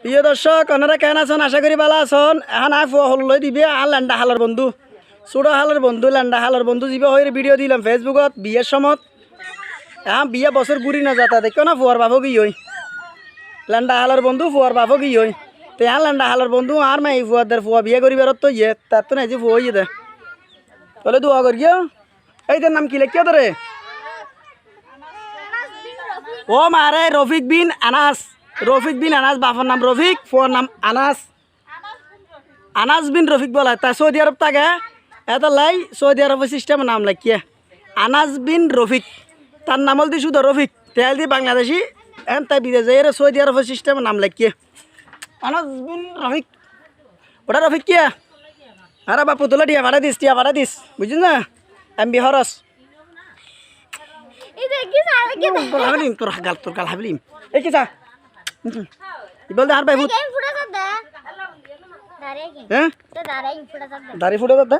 প্রিয় দর্শক ওনারা কেন আছেন আশা করি ভালো আছেন। এখন হল লই দিবে আর ল্যান্ডা হালার বন্ধু ছোটো হালার বন্ধু ল্যান্ডা হালার বন্ধু যাবে হয়ে ভিডিও দিলাম ফেসবুকত বিয়ের সময়। এখন বিয়ে বছর ঘুরি না যাতা দেখো না ফুয়ার বাপও কি হই ল্যান্ডা হালার বন্ধু ফুয়ার বাপও কি হই তো এখন ল্যান্ডা হালার বন্ধু আর মাই ফুয়াদের ফুয়া বিয়ে করি বেরত তো ইয়ে তার তো নাই যে ফুয়া ইয়ে দে বলে দোয়া করিও। এইটার নাম কি লেখিও তোরে? ও মারে রফিক বিন আনাস। রফিক বিন আনাস বাপর নাম রফিক ফুয়ার নাম আনাস। আনাস বিন রফিক বলা তা সৌদি আরব থাকে এটা লাই সৌদি আরবের সিস্টেম নাম লাগিয়ে আনাস বিন রফিক তার নাম হল দি শুধু রফিক তেল দি বাংলাদেশি এন তাই বিদেশে এর সৌদি আরবের সিস্টেম নাম লাগিয়ে আনাস বিন রফিক। ওটা রফিক কিয়া আরে বাপু তোলা টিয়া ভাড়া দিস বুঝছিস না আমি বিহরস তোর গাল হাবলিম এই কি চা বলতে আর ভাই হ্যাঁ দাড়ি ফুটে দাদা